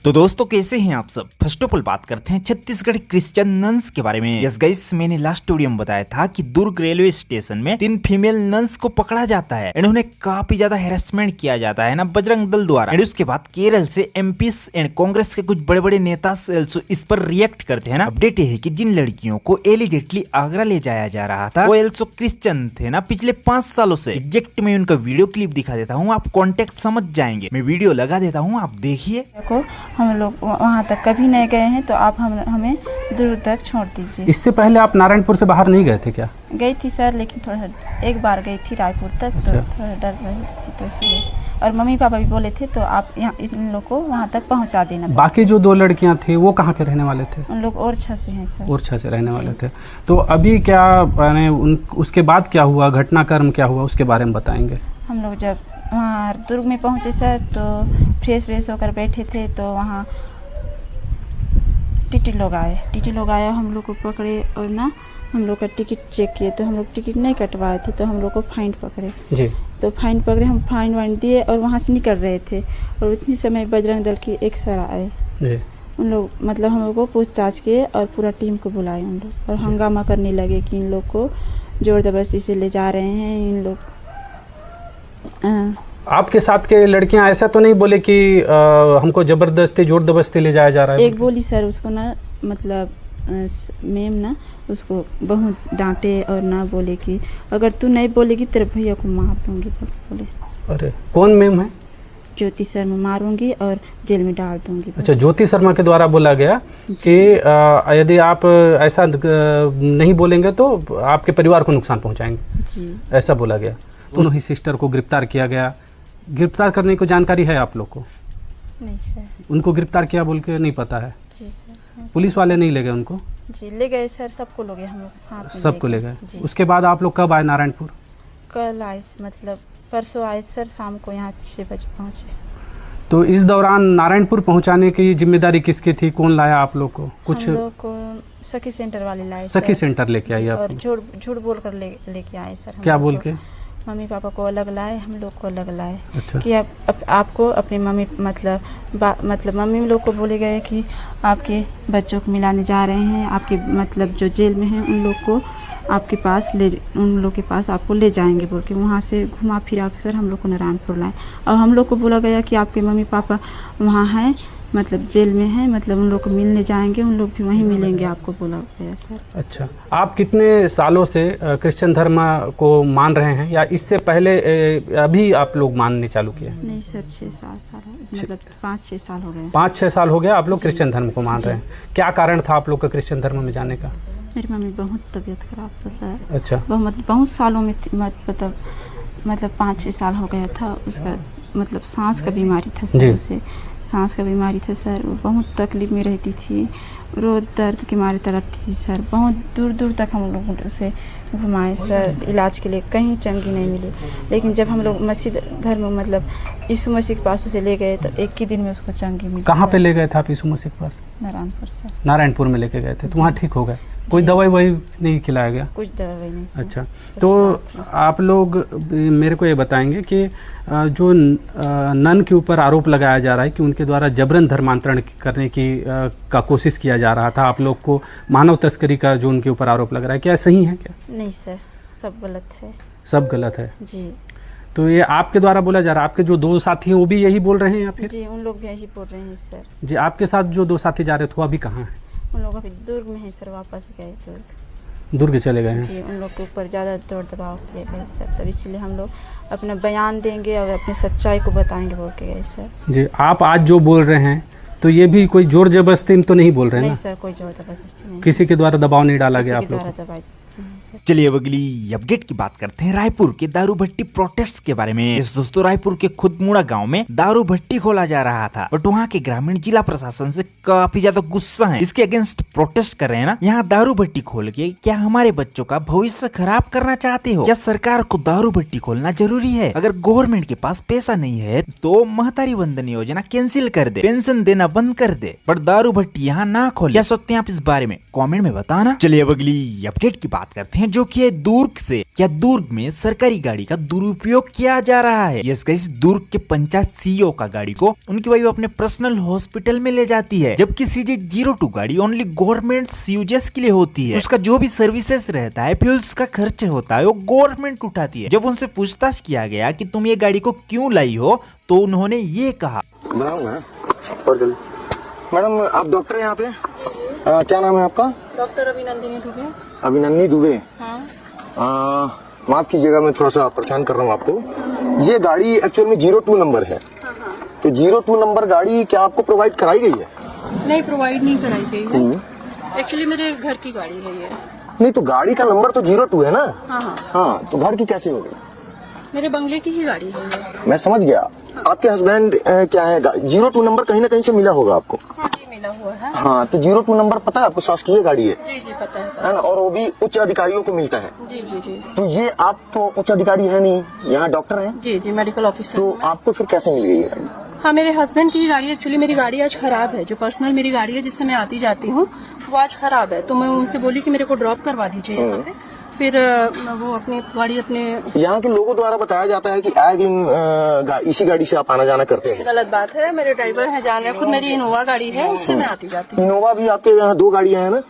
तो दोस्तों कैसे हैं आप सब। फर्स्ट ऑफ ऑल बात करते हैं छत्तीसगढ़ क्रिश्चियन नन्स के बारे में। यस गाइस, मैंने लास्ट वीडियो में बताया था कि दुर्ग रेलवे स्टेशन में 3 फीमेल नन्स को पकड़ा जाता है एंड उन्हें काफी ज्यादा हैरेसमेंट किया जाता है ना बजरंग दल द्वारा। एंड उसके बाद केरल से एमपी एंड कांग्रेस के कुछ बड़े बड़े नेता इस पर रिएक्ट करते हैं ना। अपडेट ये है कि जिन लड़कियों को एलिजेटली आगरा ले जाया जा रहा था वो एल्सो क्रिश्चियन थे ना पिछले 5 सालों से। एग्जैक्ट मैं उनका वीडियो क्लिप दिखा देता हूँ, आप कॉन्टेक्ट समझ जाएंगे। मैं वीडियो लगा देता हूँ, आप देखिए। हम लोग वहाँ तक कभी नहीं गए हैं तो आप हमें दूर तक छोड़ दीजिए। इससे पहले आप नारायणपुर से बाहर नहीं गए थे क्या? गई थी सर, लेकिन थोड़ा एक बार गई थी रायपुर तक। अच्छा। तो थोड़ा डर रही थी तो इसलिए, और मम्मी पापा भी बोले थे तो आप यहाँ इन लोग को वहाँ तक पहुँचा देना। बाकी जो 2 लड़कियाँ थी वो कहाँ के रहने वाले थे? उन लोग ओरछा से हैं सर। ओरछा से रहने वाले थे। तो अभी क्या उसके बाद क्या हुआ, घटनाक्रम क्या हुआ उसके बारे में बताएंगे। हम लोग जब वहाँ दुर्ग में पहुँचे सर तो फ्रेश होकर बैठे थे तो वहाँ टीटी लोग आए, हम लोग को पकड़े और ना हम लोग का टिकट चेक किए तो हम लोग टिकट नहीं कटवाए थे तो हम लोग को फाइन पकड़े जी। तो फाइन पकड़े, हम फाइन वाइन दिए और वहाँ से निकल रहे थे और उसी समय बजरंग दल की एक सर आए जी। उन लोग मतलब हम लोग को पूछताछ किए और पूरा टीम को बुलाए उन लोग और हंगामा करने लगे कि इन लोग को जोर जबरदस्ती से ले जा रहे हैं इन लोग। आपके साथ के लड़कियां ऐसा तो नहीं बोले कि हमको जबरदस्ती जोर जबरदस्ती ले जाया जा रहा है? एक बोली सर, उसको ना मतलब मैम ना उसको बहुत डांटे और ना बोले कि अगर तू नहीं बोलेगी तेरे भैया को मार दूंगी बोले। अरे कौन मैम है? ज्योति शर्मा, मारूंगी और जेल में डाल दूंगी। अच्छा, ज्योति शर्मा के द्वारा बोला गया कि यदि आप ऐसा नहीं बोलेंगे तो आपके परिवार को नुकसान पहुंचाएंगे जी, ऐसा बोला गया। दोनों ही सिस्टर को गिरफ्तार किया गया। गिरफ्तार करने को जानकारी है आप लोग को? नहीं सर। उनको गिरफ्तार किया बोल के नहीं पता है? जी सर। पुलिस वाले नहीं ले गए उनको? जी ले गए सर, सबको ले गए, हम लोग साथ में सबको ले गए। उसके बाद आप लोग कब आए नारायणपुर? कल आए, मतलब परसों आए सर, शाम को यहाँ 6 बजे पहुँचे। तो इस दौरान नारायणपुर पहुंचाने की जिम्मेदारी किसकी थी? कौन लाया आप लोग को? कुछ हम लोग को सखी सेंटर वाले लाए। सखी सेंटर लेके आई आप? और झूठ बोल कर लेके आए सर। क्या बोल के? मम्मी पापा को अलग लाए, हम लोग को अलग लाए। अच्छा। कि आपको अपनी मम्मी मतलब मम्मी लोग को बोले गए कि आपके बच्चों को मिलाने जा रहे हैं, आपके मतलब जो जेल में हैं उन लोग को आपके पास उन लोग के पास आपको ले जाएंगे बोल के वहाँ से घुमा फिरा कर सर हम लोग को नारायणपुर लाए। और हम लोग को बोला गया कि आपके मम्मी पापा वहाँ हैं, मतलब जेल में हैं, मतलब उन लोग को मिलने जाएंगे, उन लोग भी वहीं मिलेंगे आपको बोला गया सर। अच्छा, आप कितने सालों से क्रिश्चियन धर्म को मान रहे हैं या इससे पहले अभी आप लोग मानने चालू किए? नहीं सर, 6-7 साल मतलब 5-6 साल हो गए। 5-6 साल हो गया आप लोग क्रिश्चियन धर्म को मान रहे हैं। क्या कारण था आप लोग का क्रिश्चियन धर्म में जाने का? मेरी मम्मी बहुत तबीयत खराब था सर। अच्छा। बहुत सालों में मतलब 5-6 साल हो गया था उसका, मतलब सांस का बीमारी था सर, उसे सांस का बीमारी था सर। वो बहुत तकलीफ में रहती थी, रोज दर्द के मारे तड़पती थी सर। बहुत दूर दूर तक हम लोग उसे घुमाए सर इलाज के लिए, कहीं चंगी नहीं मिली। लेकिन जब हम लोग मसीह धर्म मतलब यीशु मसीह के पास उसे ले गए तो एक ही दिन में उसको चंगी मिली। कहाँ पे ले गए थे आप यीशु मसीह के पास? नारायणपुर सर। नारायणपुर में लेके गए थे तो वहाँ ठीक हो गए? कोई दवाई वही नहीं खिलाया गया? कुछ दवाई नहीं सर। अच्छा, तो आप लोग मेरे को ये बताएंगे कि जो नन के ऊपर आरोप लगाया जा रहा है कि उनके द्वारा जबरन धर्मांतरण करने की का कोशिश किया जा रहा था, आप लोग को मानव तस्करी का जो उनके ऊपर आरोप लग रहा है, क्या सही है क्या? नहीं सर, सब गलत है। सब गलत है जी। तो ये आपके द्वारा बोला जा रहा है। आपके जो 2 साथी हैं वो भी यही बोल रहे हैं या फिर? जी, उन लोग भी यही बोल रहे हैं सर। जी, आपके साथ जो 2 साथी जा रहे थे वो अभी कहाँ हैं? उन लोग अभी दुर्ग में है सर, वापस गए दुर्ग चले गए हैं। जी, उन लोग के ऊपर ज़्यादा दौड़ दबाव किए गए सर, तब इसलिए हम लोग अपना बयान देंगे और अपनी सच्चाई को बताएंगे बोल के गए सर। जी, आप आज जो बोल रहे हैं तो ये भी कोई जोर जबरदस्ती तो नहीं बोल रहे हैं ना? नहीं सर, कोई जोर जबरदस्ती नहीं, किसी के द्वारा दबाव नहीं डाला गया आप लोग को? चलिए अब अगली अपडेट की बात करते हैं रायपुर के दारू भट्टी प्रोटेस्ट के बारे में। इस दोस्तों, रायपुर के खुदमुड़ा गांव में दारू भट्टी खोला जा रहा था बट वहाँ के ग्रामीण जिला प्रशासन से काफी ज्यादा गुस्सा हैं, इसके अगेंस्ट प्रोटेस्ट कर रहे हैं ना। यहाँ दारू भट्टी खोल के क्या हमारे बच्चों का भविष्य खराब करना चाहते हो? क्या सरकार को दारू भट्टी खोलना जरूरी है? अगर गवर्नमेंट के पास पैसा नहीं है तो महतारी वंदन योजना कैंसिल कर दे, पेंशन देना बंद कर दे, पर दारू भट्टी यहाँ ना खोले। क्या सोचते हैं आप इस बारे में? कॉमेंट में बताना। चलिए अब अगली अपडेट की बात करते हैं हैं जो कि दुर्ग से क्या दुर्ग में सरकारी गाड़ी का दुरुपयोग किया जा रहा है। यस गाइस, दुर्ग के पंचायत सीईओ का गाड़ी को उनकी वाइफ अपने पर्सनल हॉस्पिटल में ले जाती है, जबकि CG02 गाड़ी ओनली गवर्नमेंट यूजेस के लिए होती है। उसका जो भी सर्विसेज रहता है, फ्यूल्स का खर्च होता है, वो गवर्नमेंट उठाती है। जब उनसे पूछताछ किया गया कि तुम ये गाड़ी को क्यों लाई हो, तो उन्होंने ये कहा। मैडम, आप डॉक्टर हैं यहाँ पे? क्या नाम है आपका? डॉक्टर अभिनंदिनी दुबे। अभिनंदिनी दुबे। हाँ। माफ कीजिएगा, मैं थोड़ा सा परेशान कर रहा हूँ आपको। ये गाड़ी एक्चुअल में 02 नंबर है। तो 02 नंबर गाड़ी क्या आपको प्रोवाइड कराई गई है? नहीं, प्रोवाइड नहीं कराई गई है। एक्चुअली मेरे घर की गाड़ी है ये। नहीं, तो गाड़ी का नंबर तो 02 है ना? हाँ। हाँ, तो घर की कैसे हो गई? मेरे बंगले की ही गाड़ी है ये। मैं समझ गया। आपके हस्बैंड क्या है? 02 नंबर कहीं ना कहीं से मिला होगा आपको। हाँ जी, मिला हुआ है। हाँ, तो 02 नंबर पता है आपको? शासकीय गाड़ी है। जी जी, पता है ना? और वो भी उच्च अधिकारियों को मिलता है। जी जी जी। तो ये आप तो उच्च अधिकारी है नहीं, यहाँ डॉक्टर हैं। जी जी, मेडिकल ऑफिसर। तो आपको फिर कैसे मिल गई ये गाड़ी? हाँ, मेरे हस्बैंड की ही गाड़ी। एक्चुअली मेरी गाड़ी आज खराब है, जो पर्सनल मेरी गाड़ी है जिससे मैं आती जाती हूँ, वो आज खराब है। तो मैं उनसे बोली कि मेरे को ड्रॉप करवा दीजिए यहाँ पे। फिर वो अपनी गाड़ी अपने यहाँ के लोगों द्वारा बताया जाता है कि आए दिन इसी गाड़ी से आप आना जाना करते हैं। गलत बात है। मेरे ड्राइवर हैं, जान रहे, खुद मेरी इनोवा गाड़ी है, उससे मैं आती जाती हूँ। इनोवा भी आपके यहाँ 2 गाड़ियाँ हैं ना?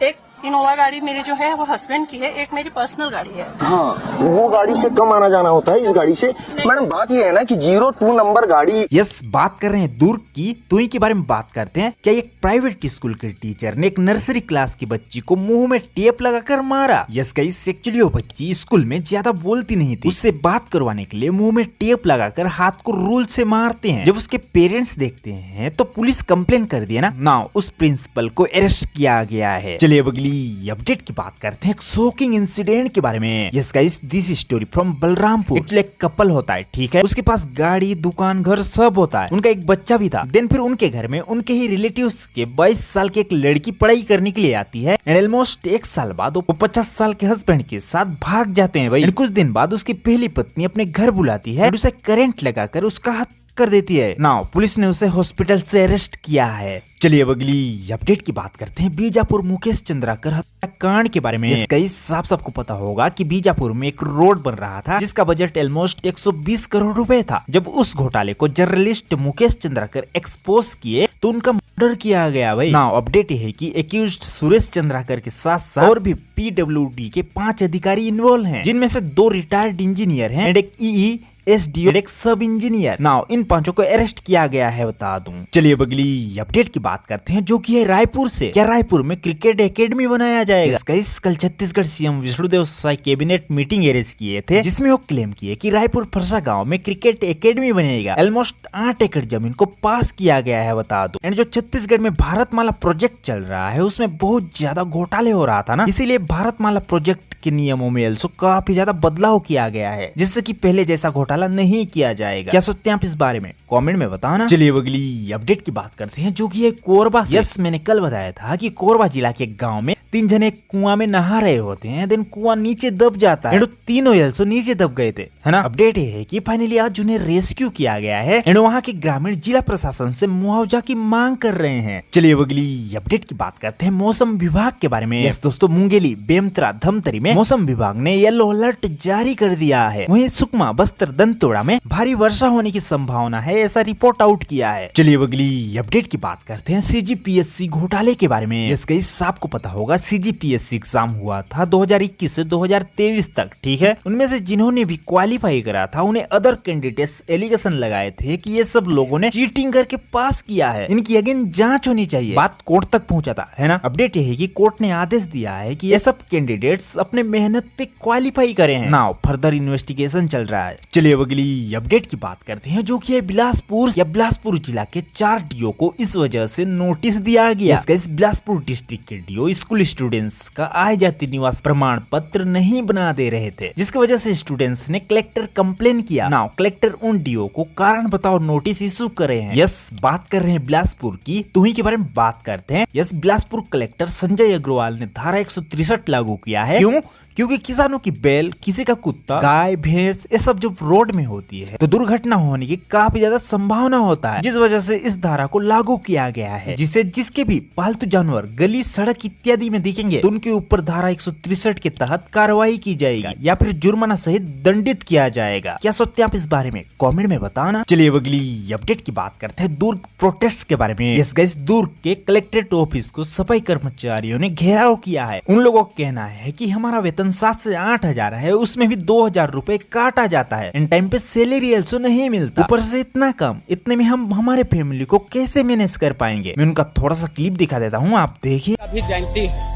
एक इनोवा गाड़ी मेरी जो है वो हस्बैंड की है, एक मेरी पर्सनल गाड़ी है। हाँ, वो गाड़ी से कम आना जाना होता है इस गाड़ी से। मैडम, बात ये है ना कि 02 नंबर गाड़ी। यस, बात कर रहे हैं दुर्ग की, तो इनके बारे में बात करते हैं। क्या एक प्राइवेट स्कूल के टीचर ने एक नर्सरी क्लास की बच्ची को मुंह में टेप लगाकर मारा। यस गाइस, एक्चुअली वो बच्ची स्कूल में ज्यादा बोलती नहीं थी, उससे बात करवाने के लिए मुंह में टेप लगाकर हाथ को रूल से मारते हैं। जब उसके पेरेंट्स देखते हैं तो पुलिस कंप्लेन कर दिया ना उस प्रिंसिपल को अरेस्ट किया गया है। चलिए अब अगली अपडेट की बात करते हैं, एक शॉकिंग इंसिडेंट के बारे में। Yes guys, this story from Balrampur. Actually एक कपल होता है, ठीक है, उसके पास गाड़ी, दुकान, घर सब होता है। उनका एक बच्चा भी था। देन फिर उनके घर में उनके ही रिलेटिव्स के 22 साल की एक लड़की पढ़ाई करने के लिए आती है। एंड ऑलमोस्ट 1 साल बाद वो 50 साल के हस्बैंड के साथ भाग जाते हैं भाई। कुछ दिन बाद उसकी पहली पत्नी अपने घर बुलाती है, उसे करंट लगाकर उसका हाथ कर देती है। नाउ पुलिस ने उसे हॉस्पिटल से अरेस्ट किया है। चलिए अब अगली अपडेट की बात करते हैं, बीजापुर मुकेश चंद्राकर हत्याकांड के बारे में। कई साफ सबको पता होगा कि बीजापुर में एक रोड बन रहा था जिसका बजट ऑलमोस्ट 120 करोड़ रुपए था। जब उस घोटाले को जर्नलिस्ट मुकेश चंद्राकर एक्सपोज किए तो उनका मर्डर किया गया भाई। नाउ अपडेट ये है कि एक्यूज्ड सुरेश चंद्राकर के साथ साथ और भी PWD के 5 अधिकारी इन्वॉल्व हैं, जिनमें से 2 रिटायर्ड इंजीनियर हैं एंड एक EE SDO एक सब इंजीनियर। नाउ इन 5 को अरेस्ट किया गया है, बता दूं। चलिए अब अगली अपडेट की बात करते हैं जो कि है रायपुर से। क्या रायपुर में क्रिकेट एकेडमी बनाया जाएगा? कल Chhattisgarh CM Vishnudeo Sai cabinet meeting arrange किए थे, जिसमें वो क्लेम किए कि रायपुर फरसा गांव में क्रिकेट एकेडमी बनेगा। ऑलमोस्ट 8 एकड़ जमीन को पास किया गया है, बता दूं। एंड जो छत्तीसगढ़ में भारतमाला प्रोजेक्ट चल रहा है उसमें बहुत ज्यादा घोटाले हो रहा था ना, इसीलिए भारतमाला प्रोजेक्ट के नियमों में also काफी ज्यादा बदलाव किया गया है, जिससे कि पहले जैसा घोटाला नहीं किया जाएगा। क्या सोचते हैं आप इस बारे में? कमेंट में बताना। चलिए अगली अपडेट की बात करते हैं जो कि है कोरबा से। यस, मैंने कल बताया था कि कोरबा जिला के गांव में 3 जने कुआं में नहा रहे होते हैं, देन कुआं नीचे दब जाता है। तीनों also नीचे दब गए थे, है ना। अपडेट ये है कि फाइनली आज उन्हें रेस्क्यू किया गया है एंड वहाँ के ग्रामीण जिला प्रशासन से मुआवजा की मांग कर रहे हैं। चलिए अगली अपडेट की बात करते हैं मौसम विभाग के बारे में। यस दोस्तों, मुंगेली, बेमतरा, धमतरी में मौसम विभाग ने येलो अलर्ट जारी कर दिया है। वहीं सुकमा, बस्तर, दंतेवाड़ा में भारी वर्षा होने की संभावना है, ऐसा रिपोर्ट आउट किया है। चलिए अगली अपडेट की बात करते हैं CGPSC घोटाले के बारे में। यस गाइस, आपको पता होगा CGPSC एग्जाम हुआ था 2021 से 2023 तक, ठीक है। उनमें से जिन्होंने भी क्वालिफाई करा था उन्हें अदर कैंडिडेट्स एलिगेशन लगाए थे कि ये सब लोगों ने चीटिंग करके पास किया है, इनकी अगेन जांच होनी चाहिए। बात कोर्ट तक पहुंचा था, है ना। अपडेट ये है कि कोर्ट ने आदेश दिया है कि ये सब कैंडिडेट्स अपने मेहनत पे क्वालिफाई करे हैं। नाउ फर्दर इन्वेस्टिगेशन चल रहा है। चलिए अगली अपडेट की बात करते हैं जो कि है बिलासपुर जिला के 4 DO को इस वजह से नोटिस दिया गया। इस बिलासपुर डिस्ट्रिक्ट के DO स्कूल स्टूडेंट्स का आय जाति निवास प्रमाण पत्र नहीं बना दे रहे थे, जिसकी वजह से स्टूडेंट्स ने कलेक्टर कंप्लेन किया। नाउ कलेक्टर उन DO को कारण बताओ नोटिस इशू करे हैं। यस, बात कर रहे हैं बिलासपुर की, तो ही के बारे में बात करते हैं। यस, बिलासपुर कलेक्टर संजय अग्रवाल ने धारा 163 लागू किया है। क्यों? क्योंकि किसानों की बैल, किसी का कुत्ता, गाय, भैंस, ये सब जब रोड में होती है तो दुर्घटना होने की काफी ज्यादा संभावना होता है, जिस वजह से इस धारा को लागू किया गया है, जिसे जिसके भी पालतू जानवर गली, सड़क इत्यादि में दिखेंगे तो उनके ऊपर धारा 163 के तहत कार्रवाई की जाएगी या फिर जुर्माना सहित दंडित किया जाएगा। क्या सोचते हैं आप इस बारे में? कमेंट में बताना। चलिए अगली अपडेट की बात करते हैं दुर्ग प्रोटेस्ट के बारे में। यस गाइस, दुर्ग के कलेक्ट्रेट ऑफिस को सफाई कर्मचारियों ने घेराव किया है। उन लोगों का कहना है कि हमारा वेतन 7 से 8 हजार है, उसमें भी 2000 रुपए काटा जाता है, इन टाइम पे सैलरी also नहीं मिलता, ऊपर से इतना कम, इतने में हम हमारे फैमिली को कैसे मैनेज कर पाएंगे? मैं उनका थोड़ा सा क्लिप दिखा देता हूँ, आप देखिए। अभी जयंती है,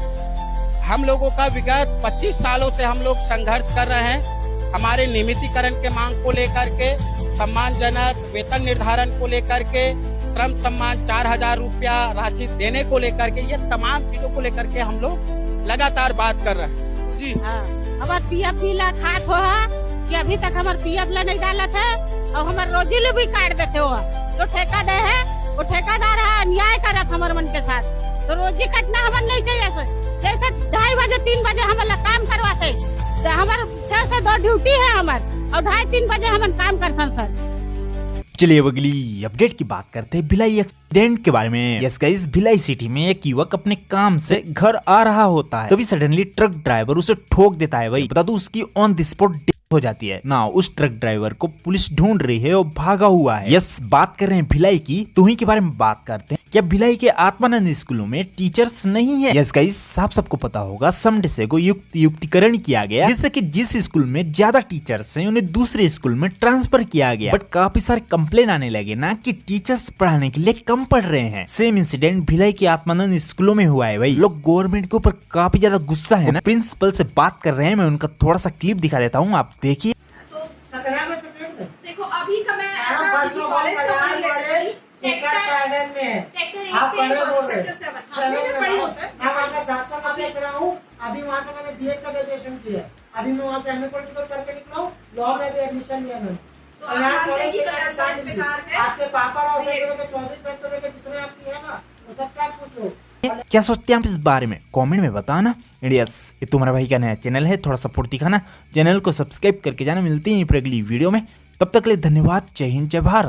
हम लोगों का विगत 25 सालों से हम लोग संघर्ष कर रहे हैं हमारे नियमितीकरण के मांग को लेकर के, सम्मानजनक वेतन निर्धारण को लेकर के, श्रम सम्मान 4000 रुपया राशि देने को लेकर के, ये तमाम चीजों को लेकर के हम लोग लगातार बात कर रहे हैं जी। हमार पीएफ भी ला खात हो कि अभी तक हमार पीएफ ला नहीं डालत है और हमार रोजी भी काट देते हो। जो ठेकादार है वो ठेकादार है, अन्याय करत हमार मन के साथ, तो रोजी कटना हमार नहीं चाहिए। जैसे 2:30 बजे 3 बजे हमारा काम करवाते, तो हमार 6 से 2 ड्यूटी है हमार, और 2:30-3 बजे हम काम करते सर। चलिए अगली अपडेट की बात करते हैं भिलाई एक्सीडेंट के बारे में। यस गाइस, भिलाई सिटी में एक युवक अपने काम से घर आ रहा होता है, तभी सडनली ट्रक ड्राइवर उसे ठोक देता है। भाई बता दूं, उसकी ऑन द स्पॉट डेथ हो जाती है ना। उस ट्रक ड्राइवर को पुलिस ढूंढ रही है और भागा हुआ है। यस, बात कर रहे हैं भिलाई की, तो ही के बारे में बात करते हैं। क्या भिलाई के आत्मानंद स्कूलों में टीचर्स नहीं है? यस गाइस, आप सबको पता होगा समडे को युक्तिकरण किया गया, जिससे कि जिस स्कूल में ज्यादा टीचर्स हैं उन्हें दूसरे स्कूल में ट्रांसफर किया गया। बट काफी सारे कंप्लेन आने लगे ना कि टीचर्स पढ़ाने के लिए कम पढ़ रहे हैं। सेम इंसिडेंट भिलाई के आत्मानंद स्कूलों में हुआ है। भाई लोग गवर्नमेंट के ऊपर काफी ज्यादा गुस्सा है ना। प्रिंसिपल से बात कर रहे हैं, मैं उनका थोड़ा सा क्लिप दिखा देता हूँ, आप देखिए। देखो अभी का मैं ऐसा किसी कॉलेज का पढ़ ले सकती सेक्टर 7 में आप पढ़े हो सेक्टर 7 मैं पढ़ी हूं सर। मैं वहाँ का छात्र का बेच रहा हूँ, अभी वहाँ से मैंने बीएड का ग्रेजुएशन किया, अभी मैं वहाँ से एमए पॉलिटिकल करके निकला हूँ, लॉ में भी एडमिशन लिया मैंने। तो आप मानते हैं कि एहसास बेकार है? आपके पापा और 24 लेके जितने आपकी है ना, वो सब क्या पूछ लो। क्या सोचते हैं आप इस बारे में? कमेंट में बताना। यस, ये तुम्हारा भाई का नया चैनल है, थोड़ा सपोर्ट दिखाना, चैनल को सब्सक्राइब करके जाना। मिलते हैं अगली वीडियो में, तब तक के लिए धन्यवाद। जय हिंद, जय भारत।